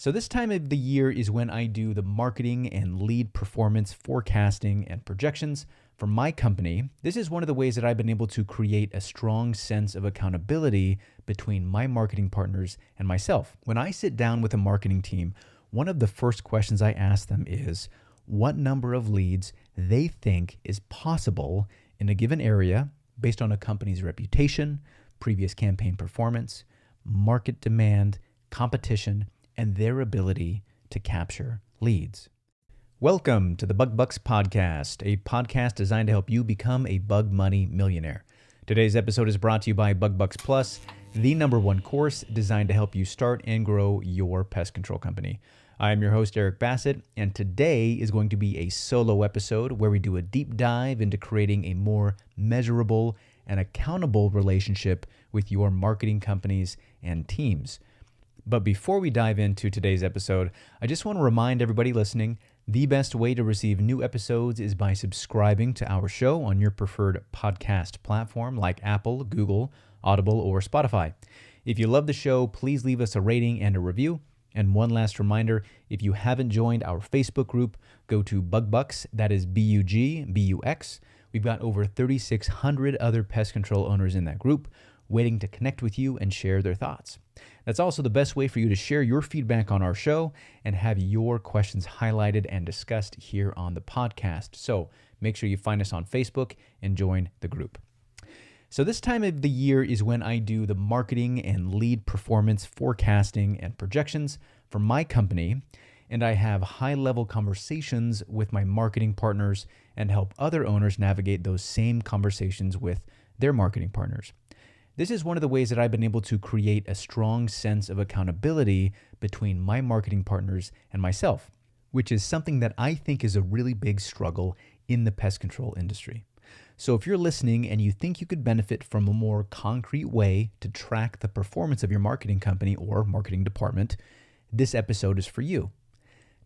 So this time of the year is when I do the marketing and lead performance forecasting and projections for my company. This is one of the ways that I've been able to create a strong sense of accountability between my marketing partners and myself. When I sit down with a marketing team, one of the first questions I ask them is what number of leads they think is possible in a given area based on a company's reputation, previous campaign performance, market demand, competition, and their ability to capture leads. Welcome to the Bug Bucks Podcast, a podcast designed to help you become a bug money millionaire. Today's episode is brought to you by Bug Bucks Plus, the #1 course designed to help you start and grow your pest control company. I'm your host, Eric Bassett, and today is going to be a solo episode where we do a deep dive into creating a more measurable and accountable relationship with your marketing companies and teams. But before we dive into today's episode, I just want to remind everybody listening, the best way to receive new episodes is by subscribing to our show on your preferred podcast platform like Apple, Google, Audible, or Spotify. If you love the show, please leave us a rating and a review. And one last reminder, if you haven't joined our Facebook group, go to BugBucks, that is BUGBUX. We've got over 3,600 other pest control owners in that group waiting to connect with you and share their thoughts. That's also the best way for you to share your feedback on our show and have your questions highlighted and discussed here on the podcast. So make sure you find us on Facebook and join the group. So this time of the year is when I do the marketing and lead performance forecasting and projections for my company, and I have high-level conversations with my marketing partners and help other owners navigate those same conversations with their marketing partners. This is one of the ways that I've been able to create a strong sense of accountability between my marketing partners and myself, which is something that I think is a really big struggle in the pest control industry. So if you're listening and you think you could benefit from a more concrete way to track the performance of your marketing company or marketing department, this episode is for you.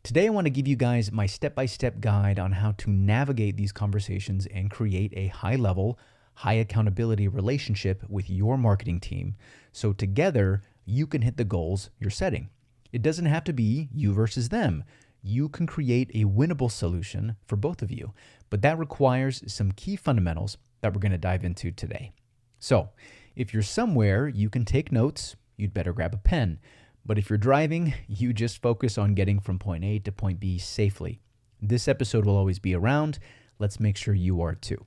Today I want to give you guys my step-by-step guide on how to navigate these conversations and create a high-level, high accountability relationship with your marketing team, so together you can hit the goals you're setting. It doesn't have to be you versus them. You can create a winnable solution for both of you, but that requires some key fundamentals that we're going to dive into today. So if you're somewhere you can take notes, you'd better grab a pen. But if you're driving, you just focus on getting from point A to point B safely. This episode will always be around. Let's make sure you are too.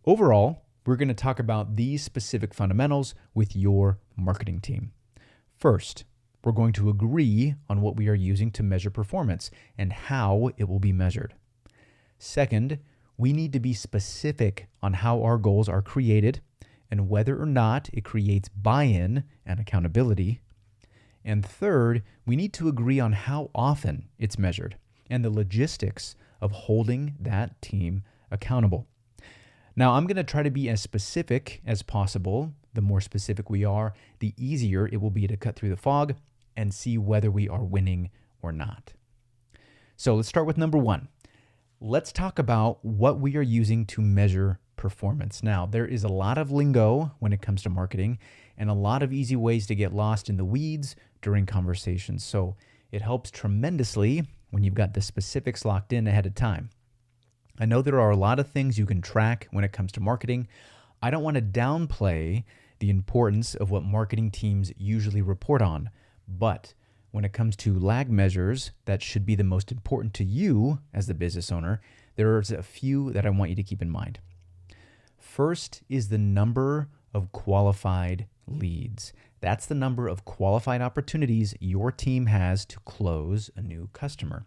Overall, we're going to talk about these specific fundamentals with your marketing team. First, we're going to agree on what we are using to measure performance and how it will be measured. Second, we need to be specific on how our goals are created and whether or not it creates buy-in and accountability. And third, we need to agree on how often it's measured and the logistics of holding that team accountable. Now, I'm going to try to be as specific as possible. The more specific we are, the easier it will be to cut through the fog and see whether we are winning or not. So let's start with number 1. Let's talk about what we are using to measure performance. Now, there is a lot of lingo when it comes to marketing and a lot of easy ways to get lost in the weeds during conversations. So it helps tremendously when you've got the specifics locked in ahead of time. I know there are a lot of things you can track when it comes to marketing. I don't want to downplay the importance of what marketing teams usually report on, but when it comes to lag measures that should be the most important to you as the business owner, there's a few that I want you to keep in mind. First is the number of qualified leads. That's the number of qualified opportunities your team has to close a new customer.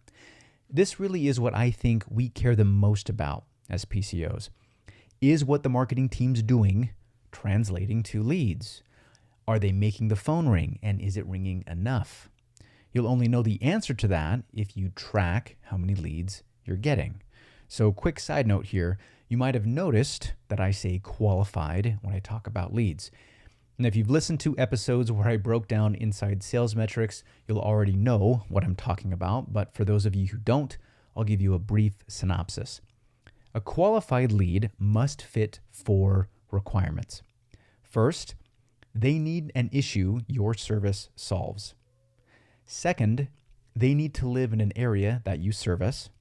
This really is what I think we care the most about as PCOs. Is what the marketing team's doing translating to leads? Are they making the phone ring, and is it ringing enough? You'll only know the answer to that if you track how many leads you're getting. So quick side note here, you might have noticed that I say qualified when I talk about leads. And if you've listened to episodes where I broke down inside sales metrics, you'll already know what I'm talking about. But for those of you who don't, I'll give you a brief synopsis. A qualified lead must fit 4 requirements. First, they need an issue your service solves. Second, they need to live in an area that you service.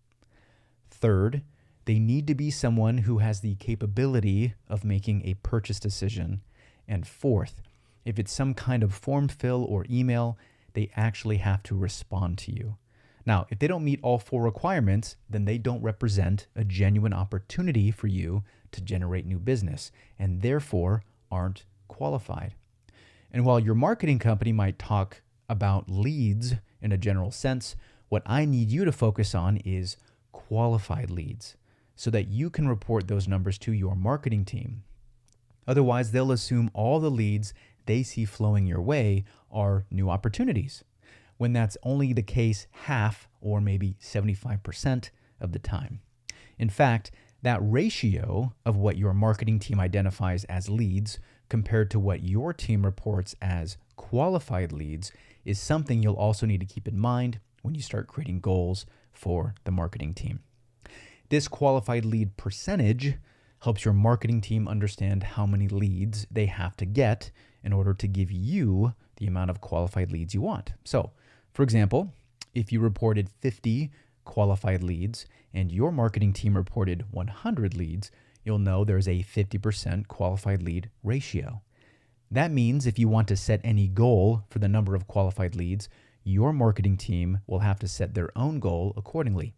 Third, they need to be someone who has the capability of making a purchase decision. And fourth, if it's some kind of form fill or email, they actually have to respond to you. Now, if they don't meet all four requirements, then they don't represent a genuine opportunity for you to generate new business and therefore aren't qualified. And while your marketing company might talk about leads in a general sense, what I need you to focus on is qualified leads so that you can report those numbers to your marketing team. Otherwise, they'll assume all the leads they see flowing your way are new opportunities, when that's only the case half or maybe 75% of the time. In fact, that ratio of what your marketing team identifies as leads compared to what your team reports as qualified leads is something you'll also need to keep in mind when you start creating goals for the marketing team. This qualified lead percentage helps your marketing team understand how many leads they have to get in order to give you the amount of qualified leads you want. So, for example, if you reported 50 qualified leads and your marketing team reported 100 leads, you'll know there's a 50% qualified lead ratio. That means if you want to set any goal for the number of qualified leads, your marketing team will have to set their own goal accordingly.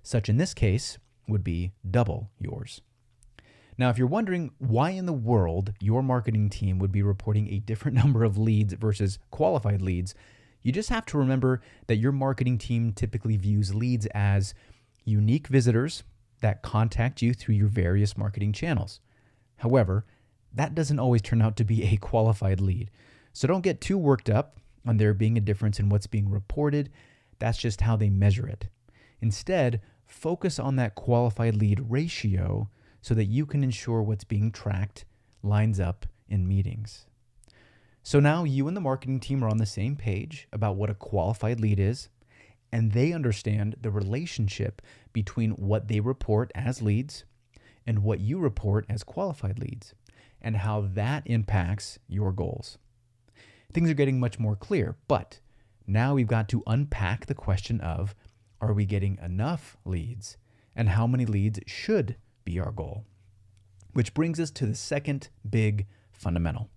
Such in this case would be double yours. Now, if you're wondering why in the world your marketing team would be reporting a different number of leads versus qualified leads, you just have to remember that your marketing team typically views leads as unique visitors that contact you through your various marketing channels. However, that doesn't always turn out to be a qualified lead. So don't get too worked up on there being a difference in what's being reported. That's just how they measure it. Instead, focus on that qualified lead ratio so that you can ensure what's being tracked lines up in meetings. So now you and the marketing team are on the same page about what a qualified lead is, and they understand the relationship between what they report as leads and what you report as qualified leads, and how that impacts your goals. Things are getting much more clear, but now we've got to unpack the question of, are we getting enough leads, and how many leads should be our goal? Which brings us to the second big fundamental: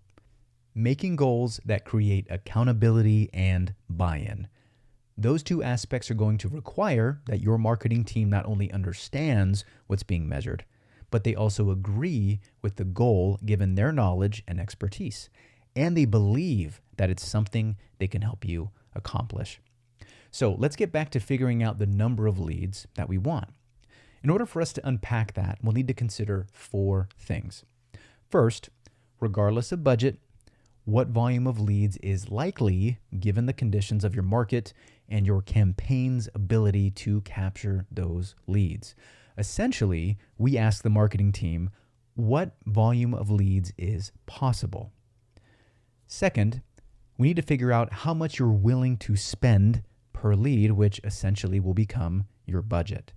making goals that create accountability and buy-in. Those two aspects are going to require that your marketing team not only understands what's being measured, but they also agree with the goal given their knowledge and expertise, and they believe that it's something they can help you accomplish. So let's get back to figuring out the number of leads that we want. In order for us to unpack that, we'll need to consider four things. First, regardless of budget, what volume of leads is likely given the conditions of your market and your campaign's ability to capture those leads. Essentially, we ask the marketing team, what volume of leads is possible? Second, we need to figure out how much you're willing to spend per lead, which essentially will become your budget.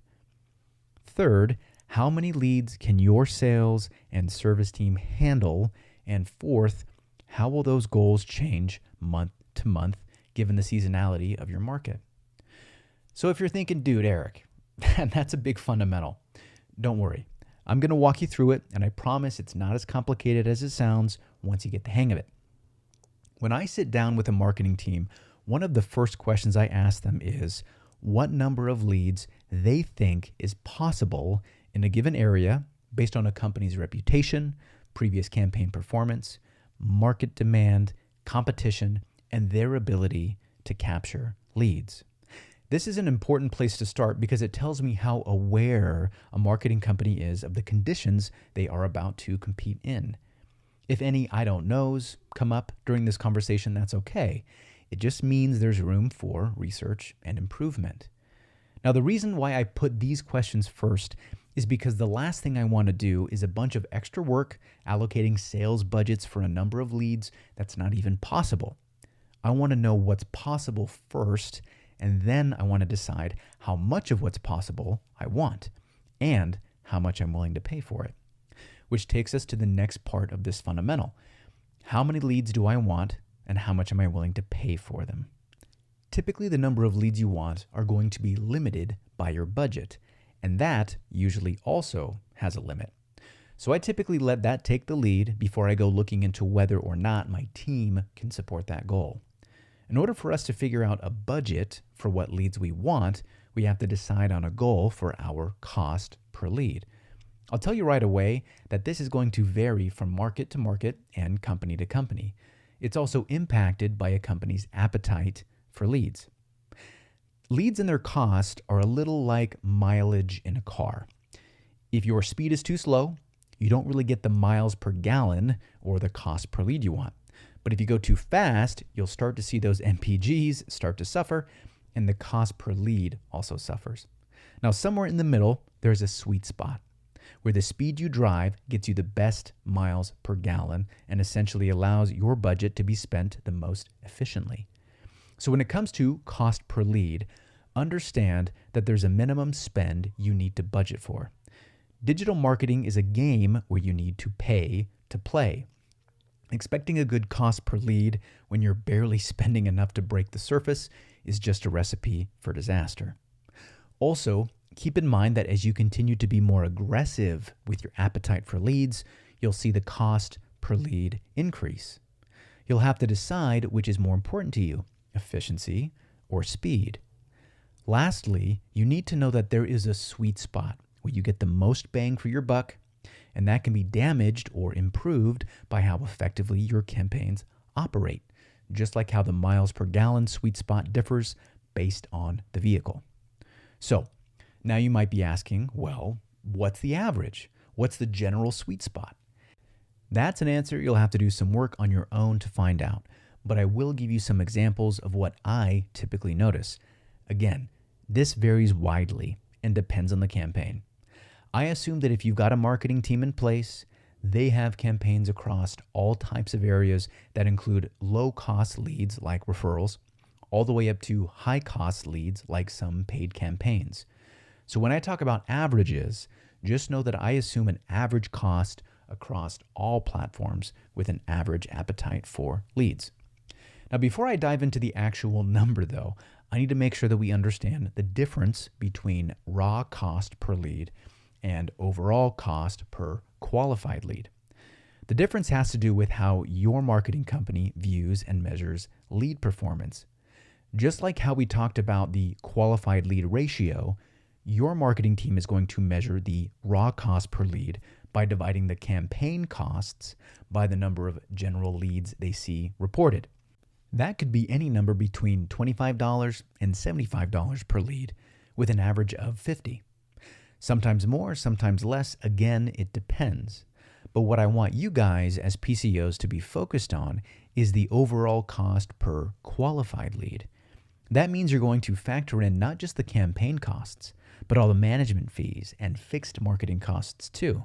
Third, how many leads can your sales and service team handle? And fourth, how will those goals change month to month given the seasonality of your market? So if you're thinking, dude, Eric, that's a big fundamental, don't worry. I'm going to walk you through it, and I promise it's not as complicated as it sounds once you get the hang of it. When I sit down with a marketing team, one of the first questions I ask them is what number of leads they think is possible in a given area based on a company's reputation, previous campaign performance, market demand, competition, and their ability to capture leads. This is an important place to start because it tells me how aware a marketing company is of the conditions they are about to compete in. If any I don't knows come up during this conversation, that's okay. It just means there's room for research and improvement. Now, the reason why I put these questions first is because the last thing I want to do is a bunch of extra work allocating sales budgets for a number of leads that's not even possible. I want to know what's possible first, and then I want to decide how much of what's possible I want and how much I'm willing to pay for it. Which takes us to the next part of this fundamental. How many leads do I want, and how much am I willing to pay for them? Typically, the number of leads you want are going to be limited by your budget, and that usually also has a limit. So I typically let that take the lead before I go looking into whether or not my team can support that goal. In order for us to figure out a budget for what leads we want, we have to decide on a goal for our cost per lead. I'll tell you right away that this is going to vary from market to market and company to company. It's also impacted by a company's appetite for leads. Leads and their cost are a little like mileage in a car. If your speed is too slow, you don't really get the miles per gallon or the cost per lead you want. But if you go too fast, you'll start to see those MPGs start to suffer, and the cost per lead also suffers. Now, somewhere in the middle, there's a sweet spot where the speed you drive gets you the best miles per gallon and essentially allows your budget to be spent the most efficiently. So when it comes to cost per lead, understand that there's a minimum spend you need to budget for. Digital marketing is a game where you need to pay to play. Expecting a good cost per lead when you're barely spending enough to break the surface is just a recipe for disaster. Also, keep in mind that as you continue to be more aggressive with your appetite for leads, you'll see the cost per lead increase. You'll have to decide which is more important to you, efficiency or speed. Lastly, you need to know that there is a sweet spot where you get the most bang for your buck, and that can be damaged or improved by how effectively your campaigns operate, just like how the miles per gallon sweet spot differs based on the vehicle. So, now you might be asking, well, what's the average? What's the general sweet spot? That's an answer you'll have to do some work on your own to find out, but I will give you some examples of what I typically notice. Again, this varies widely and depends on the campaign. I assume that if you've got a marketing team in place, they have campaigns across all types of areas that include low-cost leads like referrals, all the way up to high-cost leads like some paid campaigns. So when I talk about averages, just know that I assume an average cost across all platforms with an average appetite for leads. Now, before I dive into the actual number though, I need to make sure that we understand the difference between raw cost per lead and overall cost per qualified lead. The difference has to do with how your marketing company views and measures lead performance. Just like how we talked about the qualified lead ratio, your marketing team is going to measure the raw cost per lead by dividing the campaign costs by the number of general leads they see reported. That could be any number between $25 and $75 per lead, with an average of 50. Sometimes more, sometimes less. Again, it depends. But what I want you guys as PCOs to be focused on is the overall cost per qualified lead. That means you're going to factor in not just the campaign costs, but all the management fees and fixed marketing costs too.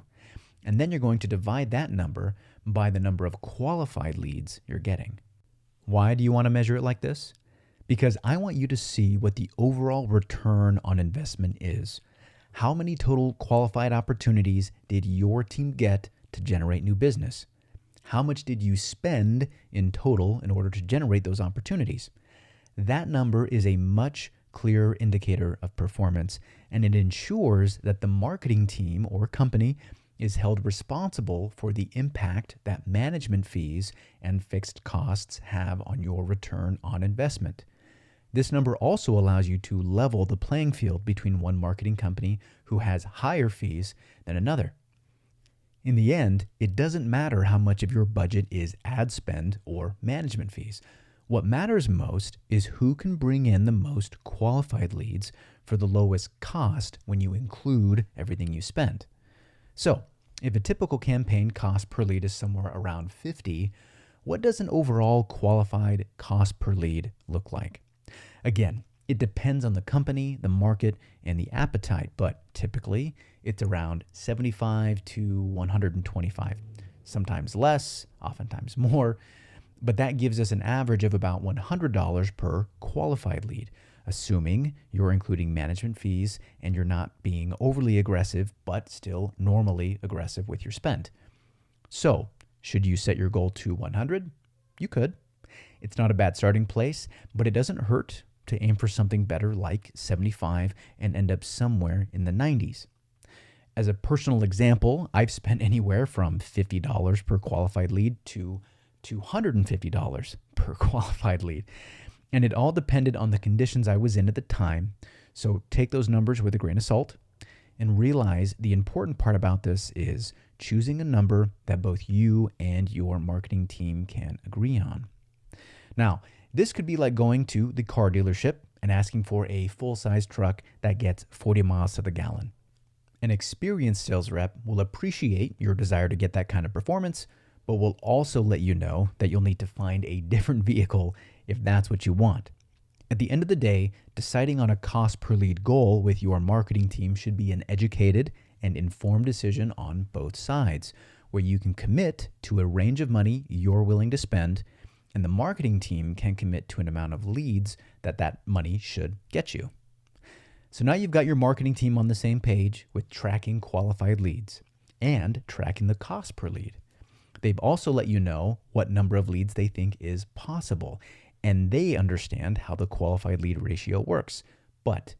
And then you're going to divide that number by the number of qualified leads you're getting. Why do you want to measure it like this? Because I want you to see what the overall return on investment is. How many total qualified opportunities did your team get to generate new business? How much did you spend in total in order to generate those opportunities? That number is a much clearer indicator of performance, and it ensures that the marketing team or company is held responsible for the impact that management fees and fixed costs have on your return on investment. This number also allows you to level the playing field between one marketing company who has higher fees than another. In the end, it doesn't matter how much of your budget is ad spend or management fees. What matters most is who can bring in the most qualified leads for the lowest cost when you include everything you spend. So, if a typical campaign cost per lead is somewhere around 50, what does an overall qualified cost per lead look like? Again, it depends on the company, the market, and the appetite, but typically it's around 75 to 125, sometimes less, oftentimes more, but that gives us an average of about $100 per qualified lead, assuming you're including management fees and you're not being overly aggressive, but still normally aggressive with your spend. So, should you set your goal to 100? You could. It's not a bad starting place, but it doesn't hurt to aim for something better like 75 and end up somewhere in the 90s. As a personal example, I've spent anywhere from $50 per qualified lead to $250 per qualified lead. And it all depended on the conditions I was in at the time. So take those numbers with a grain of salt and realize the important part about this is choosing a number that both you and your marketing team can agree on. Now, this could be like going to the car dealership and asking for a full-size truck that gets 40 miles to the gallon. An experienced sales rep will appreciate your desire to get that kind of performance, but will also let you know that you'll need to find a different vehicle if that's what you want. At the end of the day, deciding on a cost per lead goal with your marketing team should be an educated and informed decision on both sides, where you can commit to a range of money you're willing to spend, and the marketing team can commit to an amount of leads that money should get you. So now you've got your marketing team on the same page with tracking qualified leads and tracking the cost per lead. They've also let you know what number of leads they think is possible, and they understand how the qualified lead ratio works. But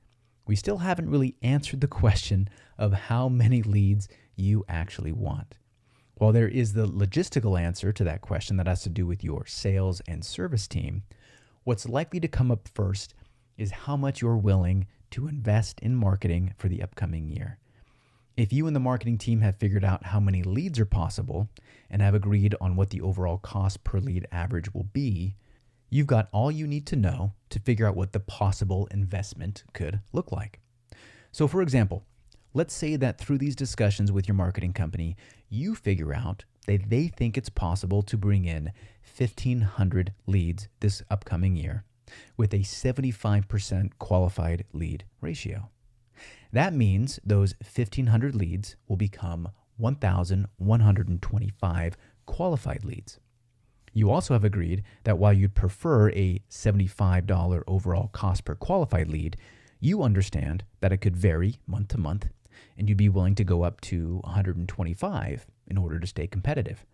we still haven't really answered the question of how many leads you actually want. While there is the logistical answer to that question that has to do with your sales and service team, what's likely to come up first is how much you're willing to invest in marketing for the upcoming year. If you and the marketing team have figured out how many leads are possible and have agreed on what the overall cost per lead average will be, you've got all you need to know to figure out what the possible investment could look like. So for example, let's say that through these discussions with your marketing company, you figure out that they think it's possible to bring in 1,500 leads this upcoming year with a 75% qualified lead ratio. That means those 1,500 leads will become 1,125 qualified leads. You also have agreed that while you'd prefer a $75 overall cost per qualified lead, you understand that it could vary month to month, and you'd be willing to go up to 125 in order to stay competitive.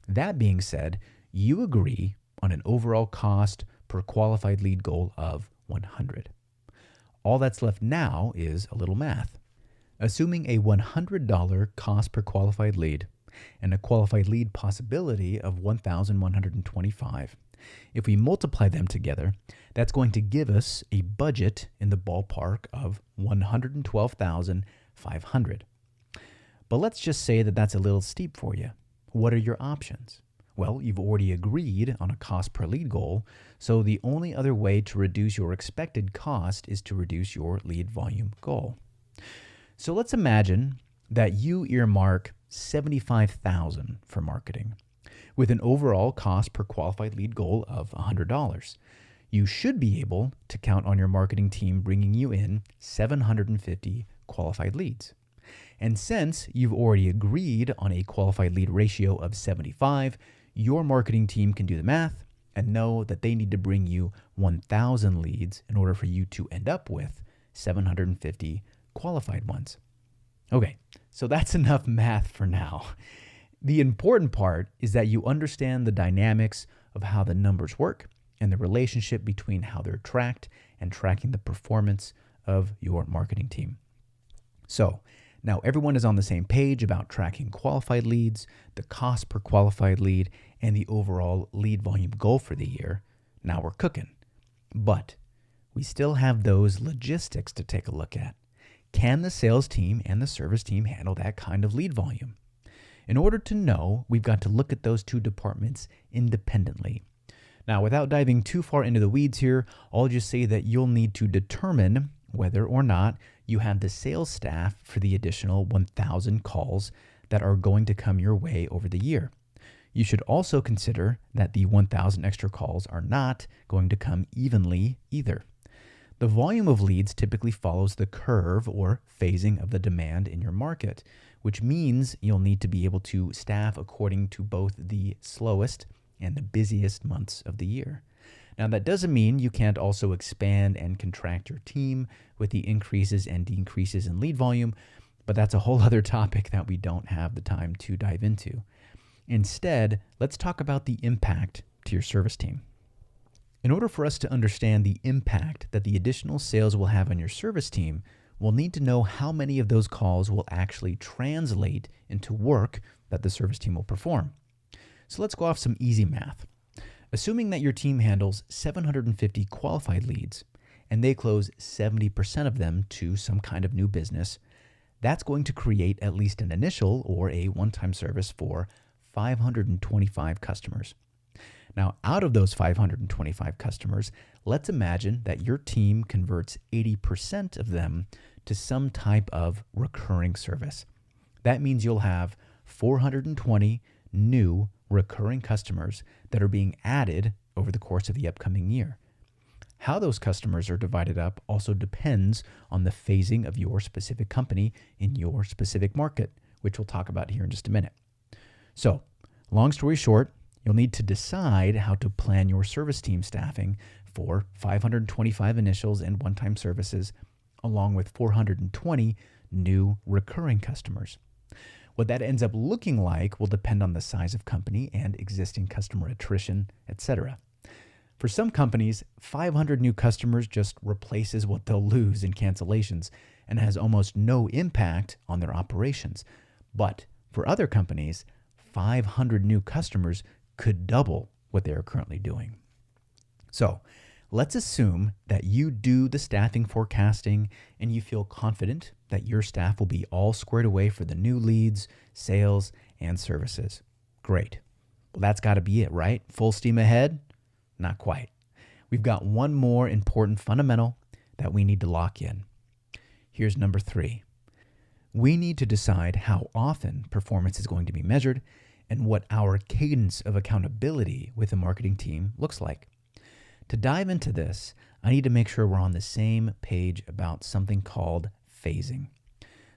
That being said, you agree on an overall cost per qualified lead goal of 100. All that's left now is a little math. Assuming a $100 cost per qualified lead and a qualified lead possibility of 1,125, if we multiply them together, that's going to give us a budget in the ballpark of 112,500. But let's just say that that's a little steep for you. What are your options? Well, you've already agreed on a cost per lead goal, so the only other way to reduce your expected cost is to reduce your lead volume goal. So let's imagine that you earmark $75,000 for marketing with an overall cost per qualified lead goal of $100. You should be able to count on your marketing team bringing you in 750 qualified leads. And since you've already agreed on a qualified lead ratio of 75, your marketing team can do the math and know that they need to bring you 1,000 leads in order for you to end up with 750 qualified ones. Okay, so that's enough math for now. The important part is that you understand the dynamics of how the numbers work and the relationship between how they're tracked and tracking the performance of your marketing team. So now everyone is on the same page about tracking qualified leads, the cost per qualified lead, and the overall lead volume goal for the year. Now we're cooking. But we still have those logistics to take a look at. Can the sales team and the service team handle that kind of lead volume? In order to know, we've got to look at those two departments independently. Now, without diving too far into the weeds here, I'll just say that you'll need to determine whether or not you have the sales staff for the additional 1,000 calls that are going to come your way over the year. You should also consider that the 1,000 extra calls are not going to come evenly either. The volume of leads typically follows the curve or phasing of the demand in your market, which means you'll need to be able to staff according to both the slowest and the busiest months of the year. Now, that doesn't mean you can't also expand and contract your team with the increases and decreases in lead volume, but that's a whole other topic that we don't have the time to dive into. Instead, let's talk about the impact to your service team. In order for us to understand the impact that the additional sales will have on your service team, we'll need to know how many of those calls will actually translate into work that the service team will perform. So let's go off some easy math. Assuming that your team handles 750 qualified leads and they close 70% of them to some kind of new business, that's going to create at least an initial or a one-time service for 525 customers. Now, out of those 525 customers, let's imagine that your team converts 80% of them to some type of recurring service. That means you'll have 420 new recurring customers that are being added over the course of the upcoming year. How those customers are divided up also depends on the phasing of your specific company in your specific market, which we'll talk about here in just a minute. So, long story short, you'll need to decide how to plan your service team staffing for 525 initials and one-time services, along with 420 new recurring customers. What that ends up looking like will depend on the size of company and existing customer attrition, etc. For some companies, 500 new customers just replaces what they'll lose in cancellations and has almost no impact on their operations. But for other companies, 500 new customers could double what they are currently doing. So let's assume that you do the staffing forecasting and you feel confident that your staff will be all squared away for the new leads, sales, and services. Great. Well, that's got to be it, right? Full steam ahead? Not quite. We've got one more important fundamental that we need to lock in. Here's number 3. We need to decide how often performance is going to be measured and what our cadence of accountability with the marketing team looks like. To dive into this, I need to make sure we're on the same page about something called phasing.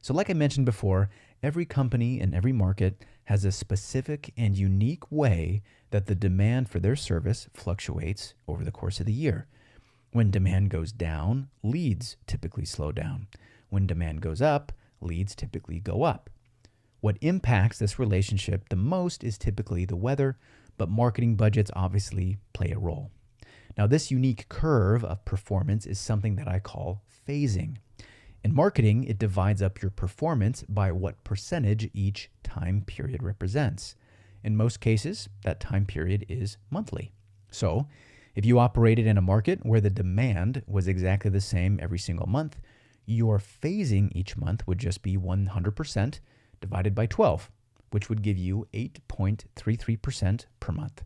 So like I mentioned before, every company and every market has a specific and unique way that the demand for their service fluctuates over the course of the year. When demand goes down, leads typically slow down. When demand goes up, leads typically go up. What impacts this relationship the most is typically the weather, but marketing budgets obviously play a role. Now, this unique curve of performance is something that I call phasing. In marketing, it divides up your performance by what percentage each time period represents. In most cases, that time period is monthly. So, if you operated in a market where the demand was exactly the same every single month, your phasing each month would just be 100% divided by 12, which would give you 8.33% per month.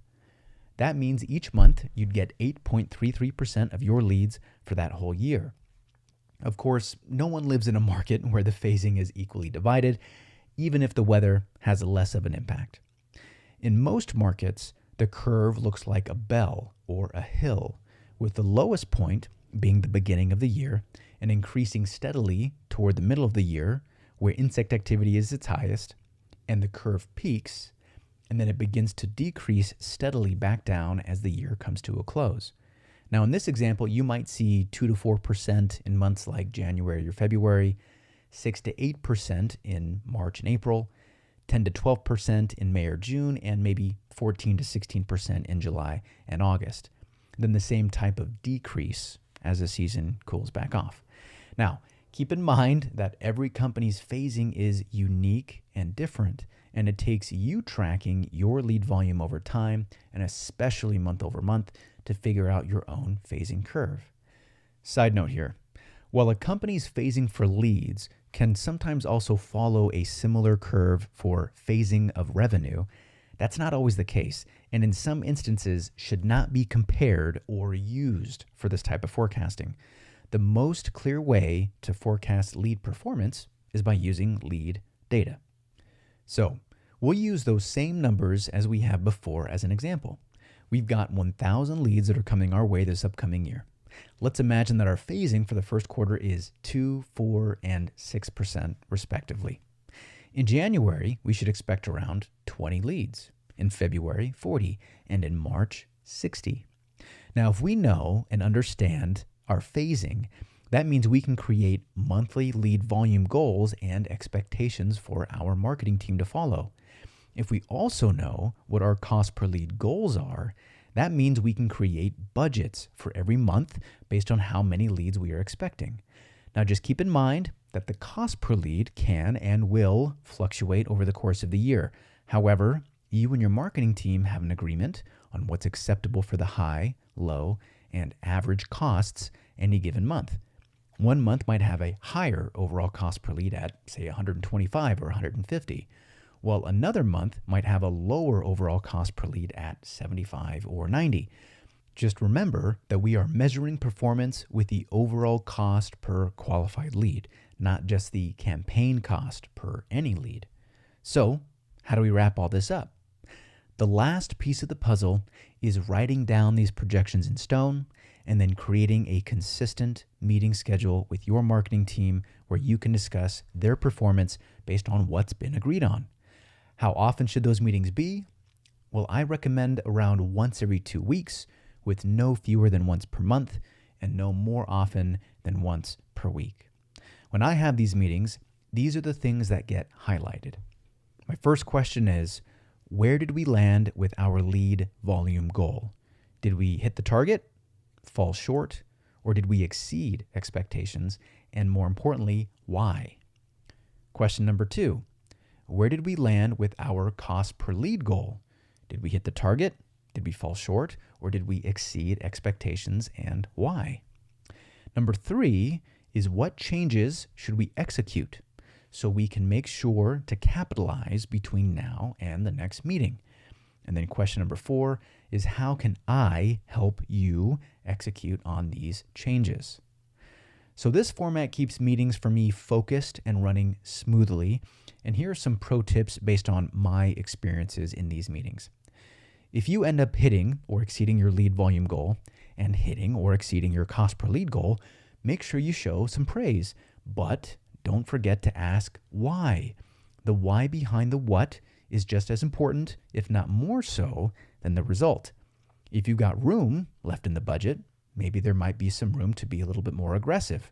That means each month you'd get 8.33% of your leads for that whole year. Of course, no one lives in a market where the phasing is equally divided, even if the weather has less of an impact. In most markets, the curve looks like a bell or a hill, with the lowest point being the beginning of the year and increasing steadily toward the middle of the year, where insect activity is its highest, and the curve peaks, and then it begins to decrease steadily back down as the year comes to a close. Now, in this example, you might see 2 to 4% in months like January or February, 6 to 8% in March and April, 10 to 12% in May or June, and maybe 14 to 16% in July and August. Then the same type of decrease as the season cools back off. Now, keep in mind that every company's phasing is unique and different, and it takes you tracking your lead volume over time, and especially month over month, to figure out your own phasing curve. Side note here, while a company's phasing for leads can sometimes also follow a similar curve for phasing of revenue, that's not always the case, and in some instances should not be compared or used for this type of forecasting. The most clear way to forecast lead performance is by using lead data. So we'll use those same numbers as we have before as an example. We've got 1,000 leads that are coming our way this upcoming year. Let's imagine that our phasing for the first quarter is 2, 4, and 6% respectively. In January, we should expect around 20 leads. In February, 40, and in March, 60. Now, if we know and understand our phasing, that means we can create monthly lead volume goals and expectations for our marketing team to follow. If we also know what our cost per lead goals are, That means we can create budgets for every month based on how many leads we are expecting. Now, just keep in mind that the cost per lead can and will fluctuate over the course of the year. However, you and your marketing team have an agreement on what's acceptable for the high, low, and average costs any given month. One month might have a higher overall cost per lead at, say, 125 or 150, while another month might have a lower overall cost per lead at 75 or 90. Just remember that we are measuring performance with the overall cost per qualified lead, not just the campaign cost per any lead. So, how do we wrap all this up? The last piece of the puzzle is writing down these projections in stone and then creating a consistent meeting schedule with your marketing team where you can discuss their performance based on what's been agreed on. How often should those meetings be? Well, I recommend around once every 2 weeks, with no fewer than once per month and no more often than once per week. When I have these meetings, these are the things that get highlighted. My first question is, where did we land with our lead volume goal? Did we hit the target, fall short, or did we exceed expectations? And more importantly, why? Question number 2, where did we land with our cost per lead goal? Did we hit the target? Did we fall short, or did we exceed expectations, and why? Number 3 is, what changes should we execute so we can make sure to capitalize between now and the next meeting? And then question number 4 is, how can I help you execute on these changes? So this format keeps meetings for me focused and running smoothly. And here are some pro tips based on my experiences in these meetings. If you end up hitting or exceeding your lead volume goal and hitting or exceeding your cost per lead goal, make sure you show some praise, but don't forget to ask why. The why behind the what is just as important, if not more so, than the result. If you've got room left in the budget, maybe there might be some room to be a little bit more aggressive.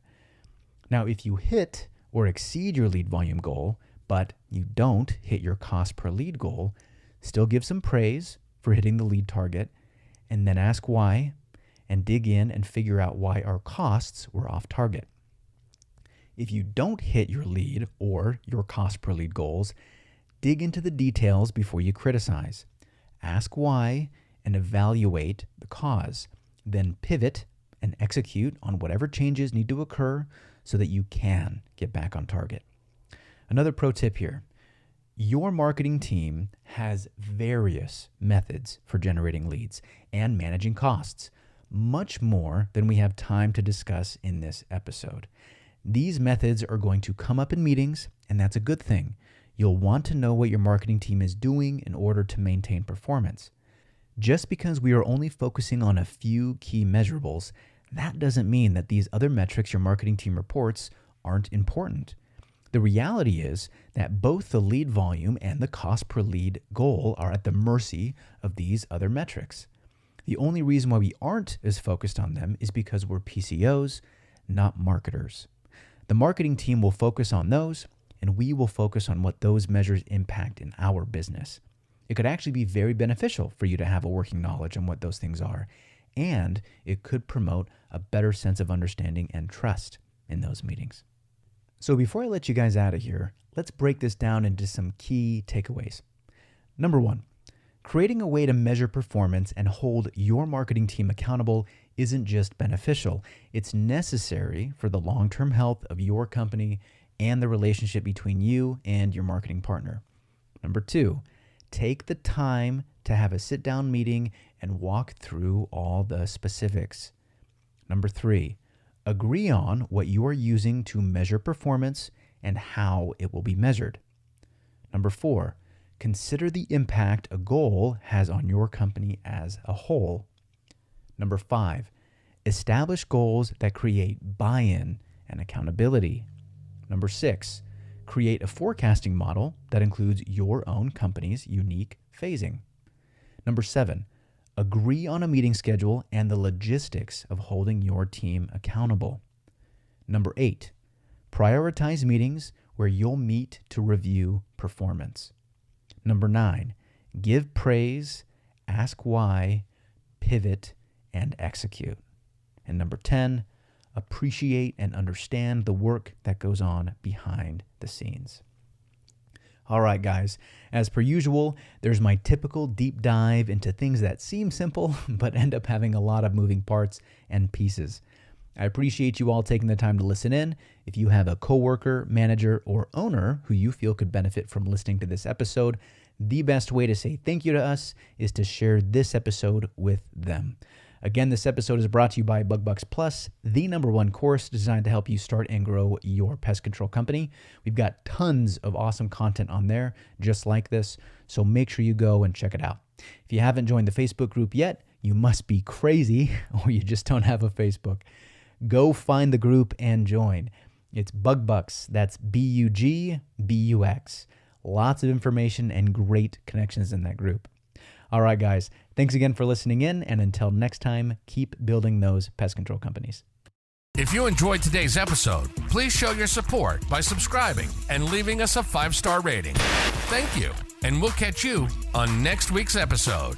Now, if you hit or exceed your lead volume goal, but you don't hit your cost per lead goal, still give some praise for hitting the lead target, and then ask why, and dig in and figure out why our costs were off target. If you don't hit your lead or your cost per lead goals, dig into the details before you criticize. Ask why and evaluate the cause. Then pivot and execute on whatever changes need to occur so that you can get back on target. Another pro tip here. Your marketing team has various methods for generating leads and managing costs, much more than we have time to discuss in this episode. These methods are going to come up in meetings, and that's a good thing. You'll want to know what your marketing team is doing in order to maintain performance. Just because we are only focusing on a few key measurables, that doesn't mean that these other metrics your marketing team reports aren't important. The reality is that both the lead volume and the cost per lead goal are at the mercy of these other metrics. The only reason why we aren't as focused on them is because we're PCOs, not marketers. The marketing team will focus on those, and we will focus on what those measures impact in our business. It could actually be very beneficial for you to have a working knowledge on what those things are, and it could promote a better sense of understanding and trust in those meetings. So before I let you guys out of here, let's break this down into some key takeaways. Number 1, creating a way to measure performance and hold your marketing team accountable isn't just beneficial, it's necessary for the long-term health of your company and the relationship between you and your marketing partner. Number 2, take the time to have a sit-down meeting and walk through all the specifics. Number 3, agree on what you are using to measure performance and how it will be measured. Number 4, consider the impact a goal has on your company as a whole. Number 5, establish goals that create buy-in and accountability. Number 6, create a forecasting model that includes your own company's unique phasing. Number 7, agree on a meeting schedule and the logistics of holding your team accountable. Number 8, prioritize meetings where you'll meet to review performance. Number 9, give praise, ask why, pivot, and execute. And number 10, appreciate and understand the work that goes on behind the scenes. All right, guys, as per usual, there's my typical deep dive into things that seem simple, but end up having a lot of moving parts and pieces. I appreciate you all taking the time to listen in. If you have a coworker, manager, or owner who you feel could benefit from listening to this episode, the best way to say thank you to us is to share this episode with them. Again, this episode is brought to you by BugBucks Plus, the #1 course designed to help you start and grow your pest control company. We've got tons of awesome content on there just like this, so make sure you go and check it out. If you haven't joined the Facebook group yet, you must be crazy or you just don't have a Facebook. Go find the group and join. It's BugBucks. That's BUGBUX. Lots of information and great connections in that group. All right, guys. Thanks again for listening in, and until next time, keep building those pest control companies. If you enjoyed today's episode, please show your support by subscribing and leaving us a 5-star rating. Thank you, and we'll catch you on next week's episode.